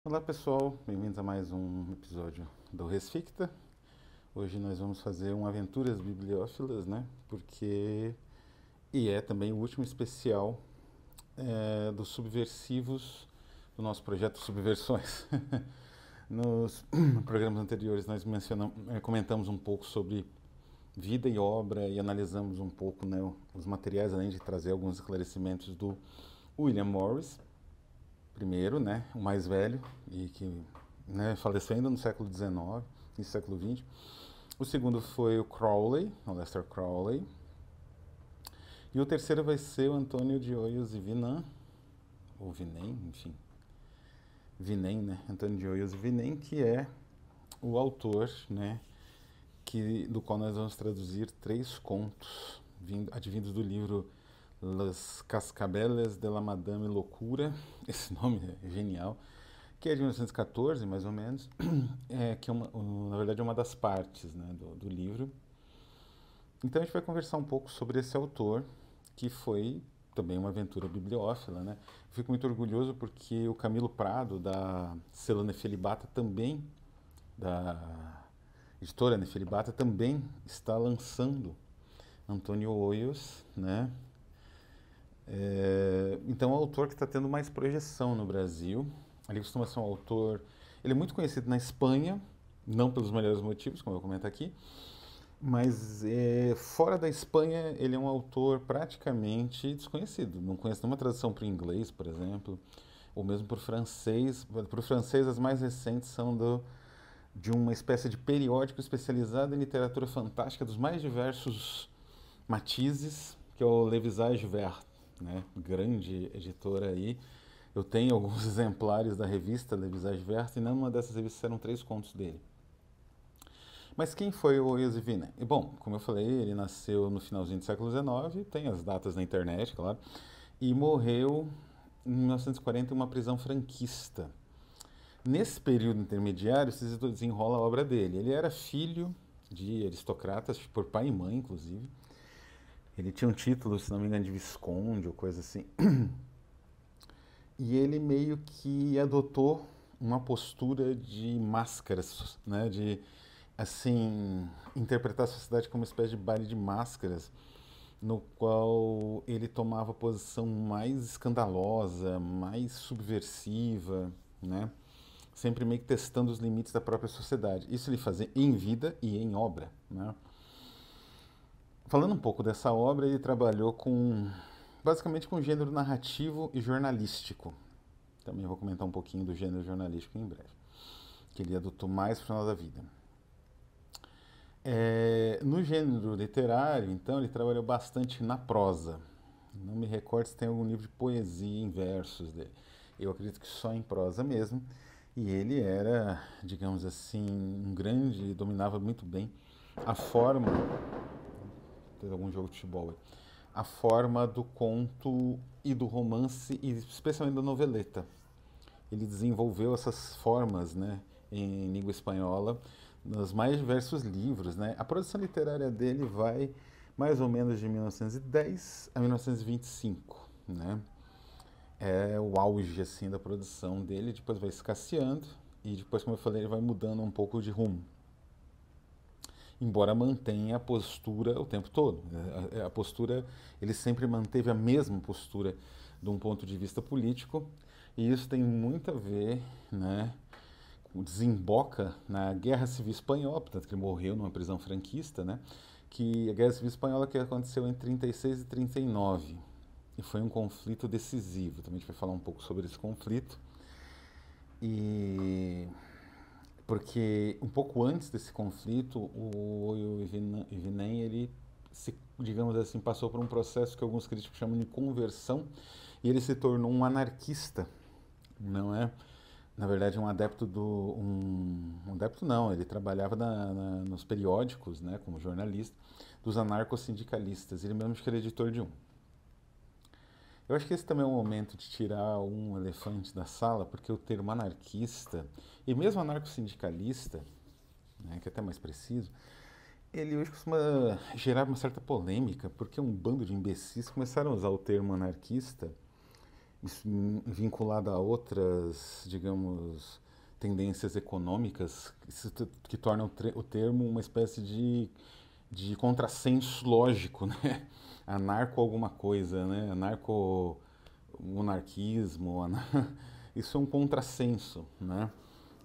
Olá pessoal, bem-vindos a mais um episódio do Resficta. Hoje nós vamos fazer um Aventuras Bibliófilas, né? E é também o último especial dos subversivos do nosso projeto Subversões. Nos programas anteriores nós comentamos um pouco sobre vida e obra e analisamos um pouco, né, os materiais, além de trazer alguns esclarecimentos do William Morris. Primeiro, né, o mais velho, e que, né, faleceu ainda no século XIX e século XX. O segundo foi o Crowley, o Lester Crowley. E o terceiro vai ser o Antônio de Hoyos e Vinan, ou Vinem, enfim. Vinem, né? Antônio de Hoyos e Vinem, que é o autor, né, do qual nós vamos traduzir 3 contos, advindos do livro Las Cascabeles de la Madame Loucura. Esse nome é genial, que é de 1914, mais ou menos, que é na verdade é uma das partes, né, do livro. Então a gente vai conversar um pouco sobre esse autor, que foi também uma aventura bibliófila, né? Eu fico muito orgulhoso porque o Camilo Prado, da Sela Nefelibata, também, da editora Nefelibata, também está lançando Antônio Hoyos, né? Então é um autor que está tendo mais projeção no Brasil. Ele costuma ser um autor. Ele é muito conhecido na Espanha, não pelos melhores motivos, como eu comento aqui, mas fora da Espanha ele é um autor praticamente desconhecido. Não conheço nenhuma tradução para o inglês, por exemplo, ou mesmo para o francês. Para o francês, as mais recentes são de uma espécie de periódico especializado em literatura fantástica dos mais diversos matizes, que é o Le Visage Vert, né? Grande editora aí. Eu tenho alguns exemplares da revista Le Visage Vert e numa dessas revistas eram 3 contos dele. Mas quem foi o Iosifine? E bom, como eu falei, ele nasceu no finalzinho do século XIX, tem as datas na internet, claro, e morreu em 1940 em uma prisão franquista. Nesse período intermediário se desenrola a obra dele. Ele era filho de aristocratas, por pai e mãe, inclusive. Ele tinha um título, se não me engano, de Visconde ou coisa assim. E ele meio que adotou uma postura de máscaras, né? De, assim, interpretar a sociedade como uma espécie de baile de máscaras, no qual ele tomava a posição mais escandalosa, mais subversiva, né? Sempre meio que testando os limites da própria sociedade. Isso ele fazia em vida e em obra, né? Falando um pouco dessa obra, ele trabalhou basicamente com gênero narrativo e jornalístico. Também vou comentar um pouquinho do gênero jornalístico em breve, que ele adotou mais no final da vida. No gênero literário, então, ele trabalhou bastante na prosa. Não me recordo se tem algum livro de poesia em versos dele. Eu acredito que só em prosa mesmo. E ele era, digamos assim, dominava muito bem a forma, tem algum jogo de futebol aí, a forma do conto e do romance, e especialmente da noveleta. Ele desenvolveu essas formas, né, em língua espanhola nos mais diversos livros, né? A produção literária dele vai mais ou menos de 1910 a 1925, né? É o auge assim da produção dele, depois vai escasseando e depois, como eu falei, ele vai mudando um pouco de rumo. Embora mantenha a postura o tempo todo. A postura, ele sempre manteve a mesma postura de um ponto de vista político, e isso tem muito a ver, né, desemboca na Guerra Civil Espanhola, portanto que ele morreu numa prisão franquista, né, que a Guerra Civil Espanhola que aconteceu em 36 e 39, e foi um conflito decisivo. Também a gente vai falar um pouco sobre esse conflito. E porque um pouco antes desse conflito, o Ivinen, ele digamos assim, passou por um processo que alguns críticos chamam de conversão, e ele se tornou um anarquista, não é? Na verdade, um adepto não, ele trabalhava nos periódicos, né, como jornalista, dos anarcossindicalistas. Ele mesmo acho que era editor de um. Eu acho que esse também é um momento de tirar um elefante da sala, porque o termo anarquista, e mesmo anarcossindicalista, né, que é até mais preciso, ele hoje costuma gerar uma certa polêmica, porque um bando de imbecis começaram a usar o termo anarquista vinculada a outras, digamos, tendências econômicas que tornam o termo uma espécie de contrassenso lógico, né? Anarco alguma coisa, né? Anarco-monarquismo, isso é um contrassenso, né?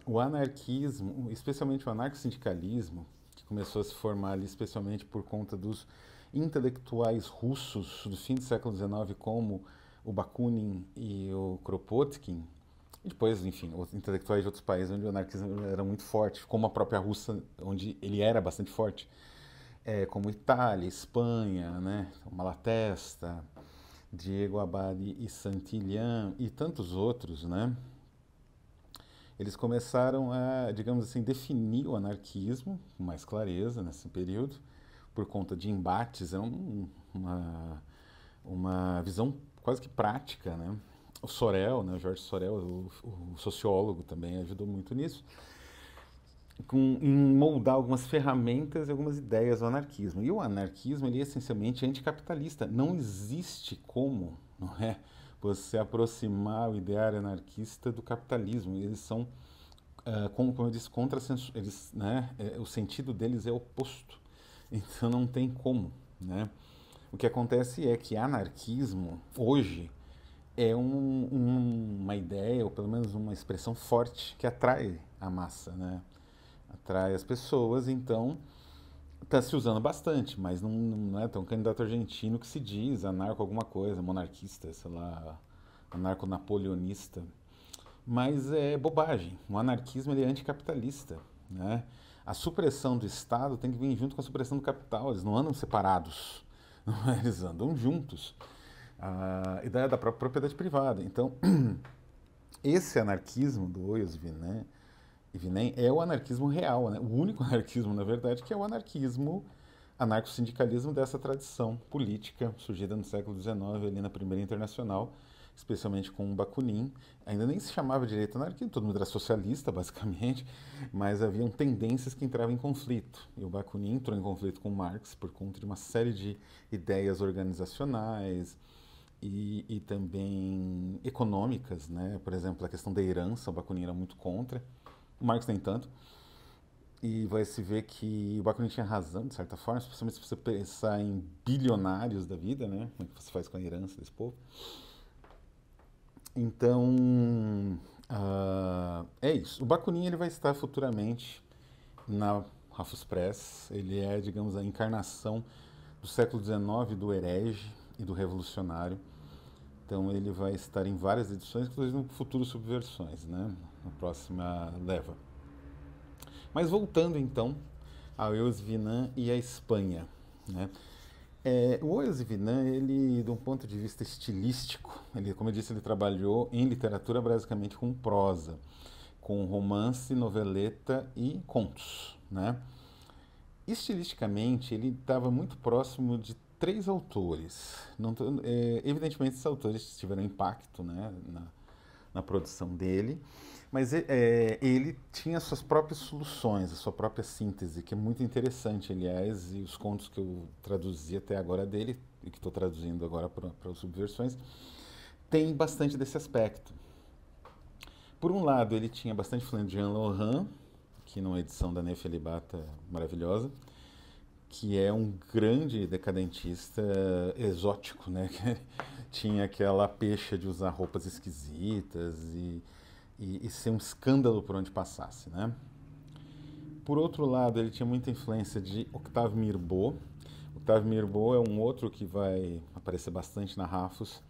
O anarquismo, especialmente o anarcossindicalismo, que começou a se formar ali especialmente por conta dos intelectuais russos do fim do século XIX, como o Bakunin e o Kropotkin, e depois, enfim, os intelectuais de outros países onde o anarquismo era muito forte, como a própria Rússia, onde ele era bastante forte, como Itália, Espanha, né, Malatesta, Diego Abadi e Santillán e tantos outros, né? Eles começaram a, digamos assim, definir o anarquismo com mais clareza nesse período, por conta de embates, uma visão quase que prática, né? O Sorel, né, o Jorge Sorel, o sociólogo também ajudou muito nisso, em moldar algumas ferramentas e algumas ideias do anarquismo. E o anarquismo, ele é essencialmente anticapitalista. Não existe como, não é, você aproximar o ideário anarquista do capitalismo. Eles são, como eu disse, eles, né, o sentido deles é oposto. Então não tem como, né? O que acontece é que anarquismo, hoje, é uma ideia, ou pelo menos uma expressão forte, que atrai a massa, né? Atrai as pessoas, então está se usando bastante, mas não é tão candidato argentino que se diz anarco alguma coisa, monarquista, sei lá, anarco-napoleonista. Mas é bobagem. O anarquismo ele é anticapitalista, né? A supressão do Estado tem que vir junto com a supressão do capital, eles não andam separados, eles andam juntos. A ideia da própria propriedade privada. Então, esse anarquismo do Oyas Vinem é o anarquismo real, né? O único anarquismo, na verdade, que é o anarcossindicalismo dessa tradição política surgida no século XIX, ali na Primeira Internacional, especialmente com o Bakunin. Ainda nem se chamava direito anarquismo, todo mundo era socialista, basicamente, mas haviam tendências que entravam em conflito. E o Bakunin entrou em conflito com Marx por conta de uma série de ideias organizacionais, e também econômicas, né? Por exemplo, a questão da herança, o Bakunin era muito contra, o Marx nem tanto, e vai se ver que o Bakunin tinha razão, de certa forma, especialmente se você pensar em bilionários da vida, né? Como é que você faz com a herança desse povo? Então, é isso. O Bakunin ele vai estar futuramente na Rafus Press, ele é, digamos, a encarnação do século XIX do herege e do revolucionário. Então ele vai estar em várias edições, inclusive no futuro Subversões, né? Na próxima leva. Mas voltando então ao Eus Vinan e à Espanha, né? O Eus Vinan, ele, de um ponto de vista estilístico, ele, como eu disse, ele trabalhou em literatura basicamente com prosa, com romance, noveleta e contos, né? Estilisticamente, ele estava muito próximo de três autores. Não evidentemente, esses autores tiveram impacto, né, na produção dele, mas ele tinha suas próprias soluções, a sua própria síntese, que é muito interessante, aliás, e os contos que eu traduzi até agora dele, e que estou traduzindo agora para as subversões, tem bastante desse aspecto. Por um lado, ele tinha bastante influência de Jean Laurent, que numa edição da Nefelibata maravilhosa, que é um grande decadentista exótico, né? Tinha aquela pecha de usar roupas esquisitas e ser um escândalo por onde passasse, né? Por outro lado, ele tinha muita influência de Octave Mirbeau. Octave Mirbeau é um outro que vai aparecer bastante na Rafus,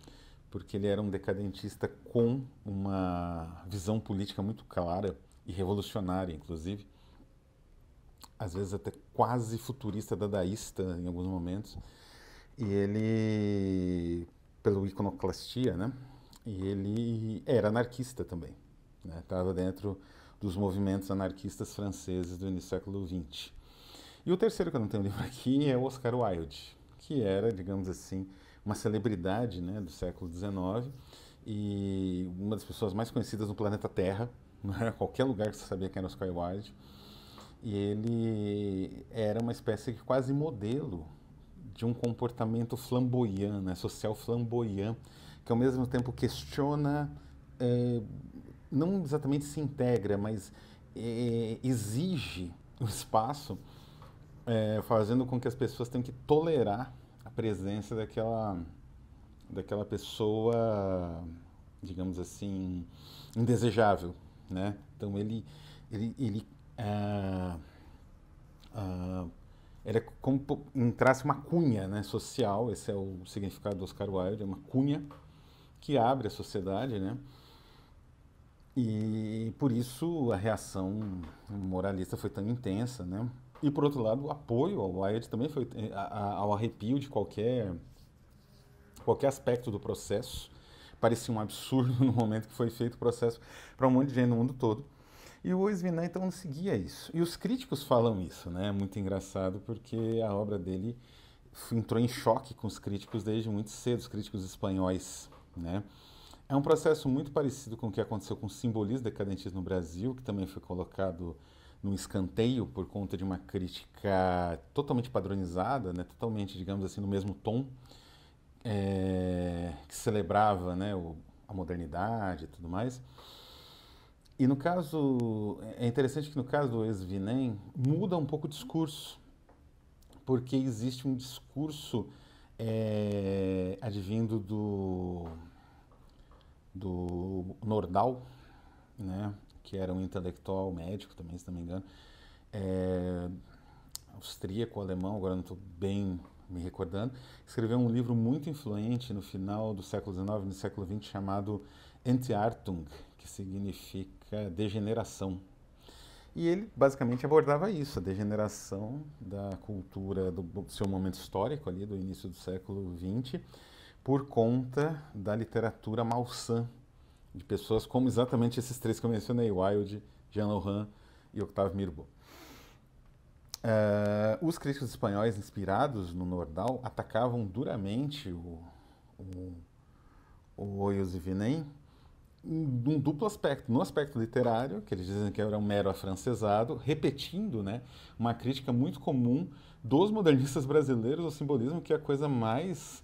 porque ele era um decadentista com uma visão política muito clara e revolucionária, inclusive. Às vezes até quase futurista, dadaísta em alguns momentos. E ele, pelo iconoclastia, né? E ele era anarquista também, né? Estava dentro dos movimentos anarquistas franceses do início do século XX. E o terceiro que eu não tenho livro aqui é o Oscar Wilde, que era, digamos assim, uma celebridade, né, do século XIX e uma das pessoas mais conhecidas no planeta Terra. Não era qualquer lugar que você sabia quem era Oscar Wilde. E ele era uma espécie de quase modelo de um comportamento flamboyant, né, social flamboyant, que ao mesmo tempo questiona, é, não exatamente se integra, mas exige o espaço, fazendo com que as pessoas tenham que tolerar a presença daquela pessoa, digamos assim, indesejável, né? Então ele ah, ah, era como entrasse uma cunha, né, social. Esse é o significado do Oscar Wilde, é uma cunha que abre a sociedade, né? E por isso a reação moralista foi tão intensa, né? E por outro lado, o apoio ao Wilde também foi ao arrepio de qualquer aspecto do processo. Parecia um absurdo no momento que foi feito o processo para um monte de gente no mundo todo. E o Esvinan então não seguia isso. E os críticos falam isso, né? É muito engraçado porque a obra dele entrou em choque com os críticos desde muito cedo, os críticos espanhóis, né? É um processo muito parecido com o que aconteceu com o simbolismo decadentismo no Brasil, que também foi colocado num escanteio por conta de uma crítica totalmente padronizada, né? Totalmente, digamos assim, no mesmo tom, que celebrava, né, a modernidade e tudo mais. E no caso, é interessante que no caso do ex-Vinem muda um pouco o discurso, porque existe um discurso advindo do Nordau, né, que era um intelectual médico também, se não me engano, é, austríaco, alemão, agora não estou bem me recordando, escreveu um livro muito influente no final do século XIX, no século XX, chamado Entartung, que significa degeneração. E ele basicamente abordava isso, a degeneração da cultura do seu momento histórico ali, do início do século XX, por conta da literatura malsã, de pessoas como exatamente esses três que eu mencionei, Wilde, Jean Laurent e Octave Mirbeau. Os críticos espanhóis inspirados no Nordau atacavam duramente o Hoyos e Vinem num duplo aspecto. No aspecto literário, que eles dizem que era um mero afrancesado, repetindo, né, uma crítica muito comum dos modernistas brasileiros ao simbolismo, que é a coisa mais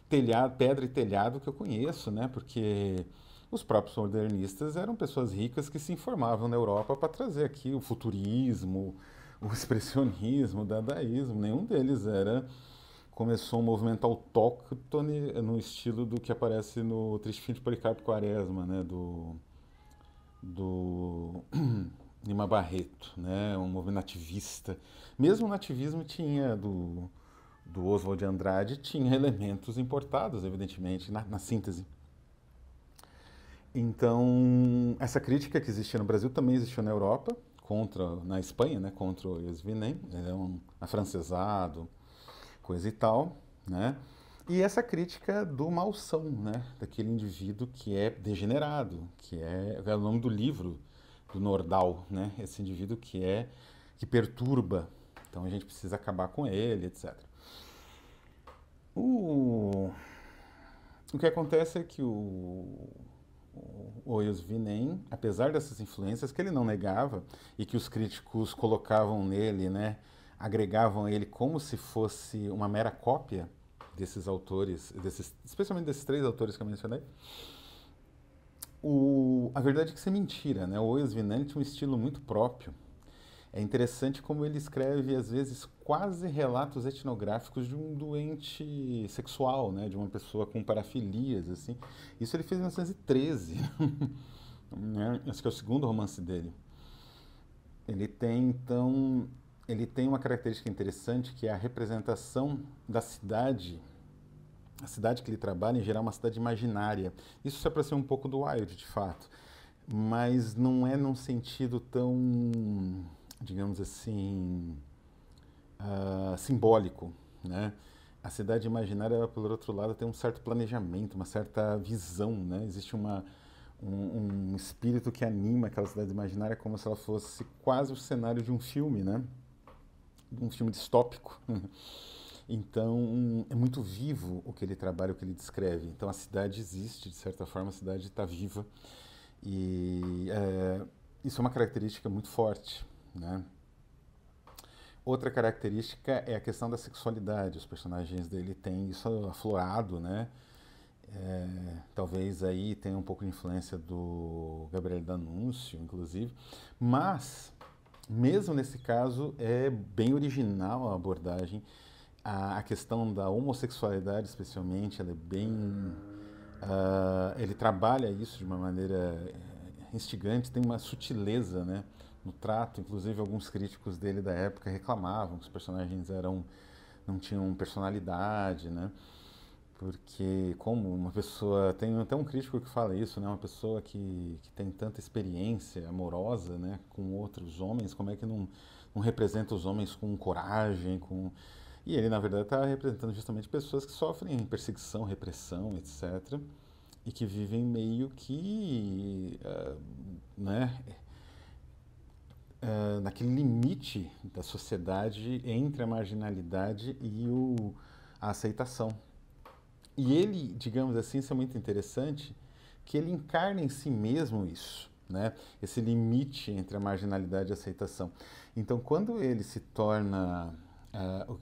pedra e telhado que eu conheço, né, porque os próprios modernistas eram pessoas ricas que se informavam na Europa para trazer aqui o futurismo, o expressionismo, o dadaísmo. Nenhum deles começou um movimento autóctone no estilo do que aparece no Triste Fim de Policarpo Quaresma, né, do Lima Barreto, né, um movimento nativista. Mesmo o nativismo tinha do Oswald de Andrade tinha elementos importados, evidentemente, na síntese. Então, essa crítica que existia no Brasil também existiu na Europa, na Espanha, né, contra o Esvinem, ele é um afrancesado, coisa e tal, né? E essa crítica do malsão, né, daquele indivíduo que é degenerado, que é o nome do livro do Nordau, né? Esse indivíduo que perturba, então a gente precisa acabar com ele, etc. O que acontece é que o Vinem, apesar dessas influências que ele não negava e que os críticos colocavam nele, né, agregavam a ele como se fosse uma mera cópia desses autores, especialmente desses três autores que eu mencionei, a verdade é que isso é mentira, né? O Vinem tinha um estilo muito próprio. É interessante como ele escreve, às vezes, quase relatos etnográficos de um doente sexual, né? De uma pessoa com parafilias, assim. Isso ele fez em 1913, né? Acho que é o segundo romance dele. Ele tem uma característica interessante que é a representação da cidade. A cidade que ele trabalha, em geral, é uma cidade imaginária. Isso se aproxima um pouco do Wilde, de fato. Mas não é num sentido tão, digamos assim, simbólico, né? A cidade imaginária, ela, por outro lado, tem um certo planejamento, uma certa visão, né? Existe um espírito que anima aquela cidade imaginária como se ela fosse quase o cenário de um filme, né? Um filme distópico. Então, é muito vivo o que ele trabalha, o que ele descreve. Então, a cidade existe, de certa forma, a cidade está viva. E isso é uma característica muito forte, né? Outra característica é a questão da sexualidade. Os personagens dele têm isso aflorado, né? Talvez aí tenha um pouco de influência do Gabriel D'Annunzio, inclusive, mas mesmo nesse caso é bem original a abordagem. A questão da homossexualidade, especialmente, ela é bem ele trabalha isso de uma maneira instigante, tem uma sutileza, né, no trato. Inclusive, alguns críticos dele da época reclamavam que os personagens não tinham personalidade, né? Porque como uma pessoa, tem até um crítico que fala isso, né? Uma pessoa que tem tanta experiência amorosa, né, com outros homens, como é que não representa os homens com coragem, com... E ele, na verdade, está representando justamente pessoas que sofrem perseguição, repressão, etc. E que vivem meio que, né, naquele limite da sociedade entre a marginalidade e a aceitação. E ele, digamos assim, isso é muito interessante, que ele encarna em si mesmo isso, né? Esse limite entre a marginalidade e a aceitação. Então, quando ele se torna...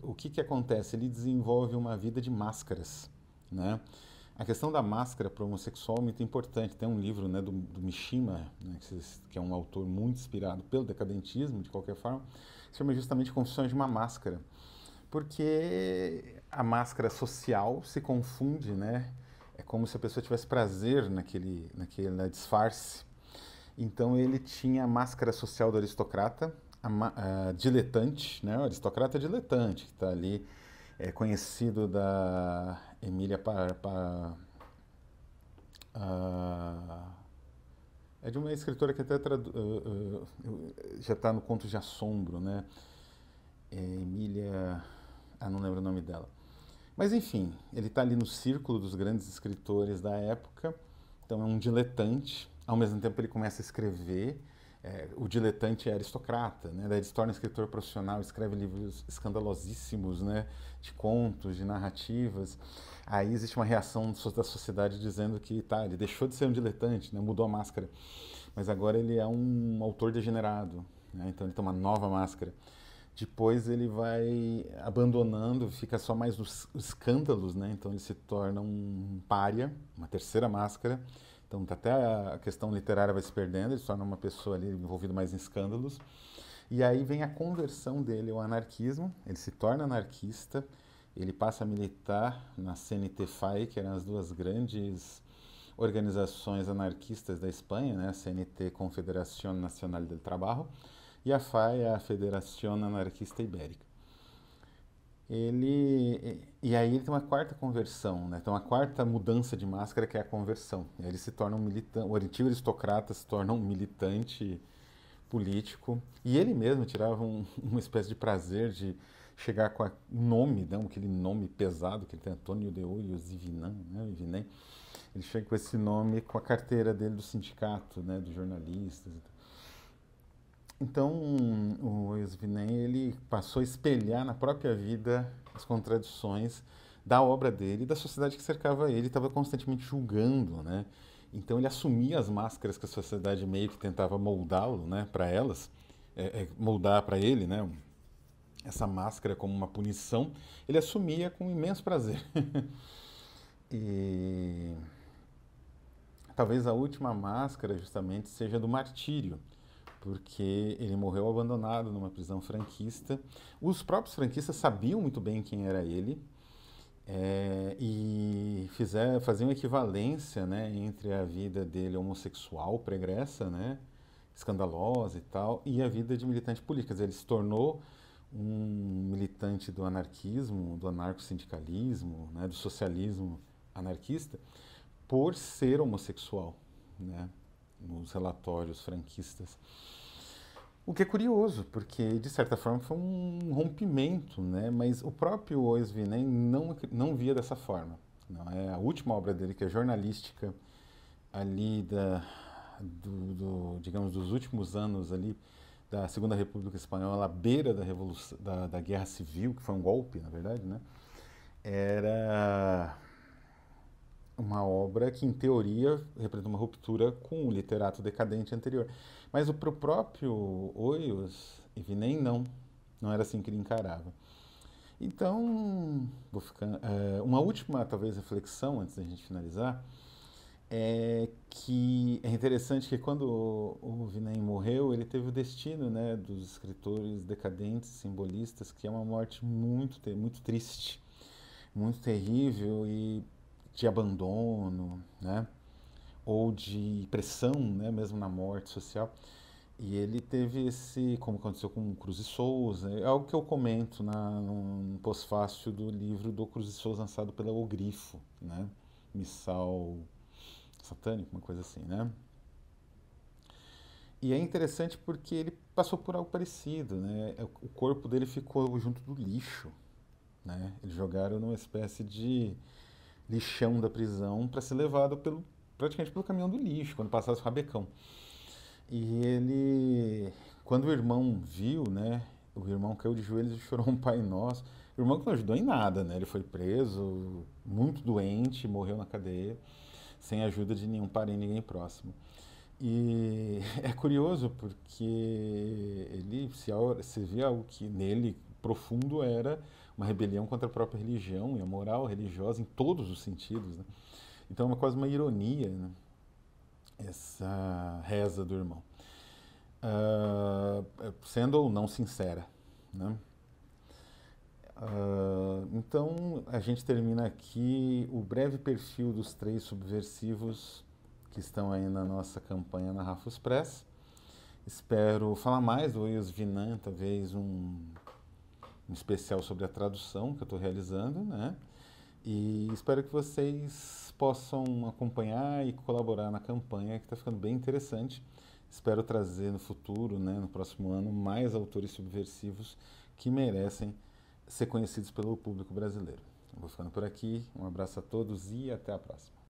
o que acontece? Ele desenvolve uma vida de máscaras, né? A questão da máscara para o homossexual é muito importante. Tem um livro, né, do Mishima, né, que é um autor muito inspirado pelo decadentismo, de qualquer forma, que se chama justamente Confissões de uma Máscara. Porque a máscara social se confunde, né? É como se a pessoa tivesse prazer naquele disfarce. Então ele tinha a máscara social do aristocrata, a diletante, né? O aristocrata diletante, que está ali, é conhecido da Emília é de uma escritora que até já está no Conto de Assombro, né? Emília... não lembro o nome dela. Mas enfim, ele está ali no círculo dos grandes escritores da época, então é um diletante. Ao mesmo tempo ele começa a escrever. O diletante é aristocrata, né? Daí ele se torna escritor profissional, escreve livros escandalosíssimos, né? De contos, de narrativas. Aí existe uma reação da sociedade dizendo que ele deixou de ser um diletante, né? Mudou a máscara, mas agora ele é um autor degenerado, né? Então ele tem uma nova máscara. Depois ele vai abandonando, fica só mais os escândalos, né? Então ele se torna um pária, uma terceira máscara. Então até a questão literária vai se perdendo, ele se torna uma pessoa ali envolvida mais em escândalos. E aí vem a conversão dele ao anarquismo, ele se torna anarquista, ele passa a militar na CNT-FAI, que eram as duas grandes organizações anarquistas da Espanha, né? A CNT, Confederación Nacional del Trabajo, e a FAI é a Federação Anarquista Ibérica. E aí ele tem uma quarta conversão, né? Então uma quarta mudança de máscara, que é a conversão. Ele se torna um militante, o antigo aristocrata se torna um militante político, e ele mesmo tirava uma espécie de prazer de chegar com o nome, não, aquele nome pesado que ele tem, Antônio de Hoyos Yvinan, né? Yvinan. Ele chega com esse nome, com a carteira dele do sindicato, né, dos jornalistas e tal. Então, o Yvinan, ele passou a espelhar na própria vida as contradições da obra dele e da sociedade que cercava ele, estava constantemente julgando, né? Então ele assumia as máscaras que a sociedade meio que tentava moldá-lo, né, para elas, moldar para ele, né, essa máscara como uma punição, ele assumia com imenso prazer. E talvez a última máscara justamente seja do martírio, porque ele morreu abandonado numa prisão franquista. Os próprios franquistas sabiam muito bem quem era ele, e faziam equivalência, né, entre a vida dele homossexual pregressa, né, escandalosa e tal, e a vida de militante político. Quer dizer, ele se tornou um militante do anarquismo, do anarcossindicalismo, né, do socialismo anarquista, por ser homossexual, né, nos relatórios franquistas. O que é curioso, porque de certa forma foi um rompimento, né? Mas o próprio Oisvinen não via dessa forma. Não é a última obra dele, que é jornalística, ali digamos, dos últimos anos ali da Segunda República Espanhola, à beira da revolução, da Guerra Civil, que foi um golpe, na verdade, né? Era uma obra que, em teoria, representa uma ruptura com o literato decadente anterior. Mas para o próprio Hoyos Yvinan, não era assim que ele encarava. Então, uma última, talvez, reflexão, antes da gente finalizar, é que é interessante que quando o Vinem morreu, ele teve o destino, né, dos escritores decadentes, simbolistas, que é uma morte muito triste, muito terrível e de abandono, né, ou de pressão, né, mesmo na morte social. E ele teve esse, como aconteceu com o Cruz e Souza, é algo que eu comento no pós-fácil do livro do Cruz e Souza lançado pela O Grifo, né, Missal Satânico, uma coisa assim, né. E é interessante porque ele passou por algo parecido, né? O corpo dele ficou junto do lixo, né? Eles jogaram numa espécie de lixão da prisão para ser levado praticamente pelo caminhão do lixo, quando passasse o rabecão. E ele, quando o irmão viu, né? O irmão caiu de joelhos e chorou um Pai Nosso. O irmão que não ajudou em nada, né? Ele foi preso, muito doente, morreu na cadeia, sem ajuda de nenhum parente, ninguém próximo. E é curioso porque se via algo que nele profundo era uma rebelião contra a própria religião e a moral religiosa em todos os sentidos, né? Então é quase uma ironia, né, essa reza do irmão, sendo ou não sincera, né? Então a gente termina aqui o breve perfil dos três subversivos que estão aí na nossa campanha na Rafus Press. Espero falar mais do Eus Vinan, talvez um especial sobre a tradução que eu estou realizando, né? E espero que vocês possam acompanhar e colaborar na campanha, que está ficando bem interessante. Espero trazer no futuro, né, no próximo ano, mais autores subversivos que merecem ser conhecidos pelo público brasileiro. Eu vou ficando por aqui. Um abraço a todos e até a próxima.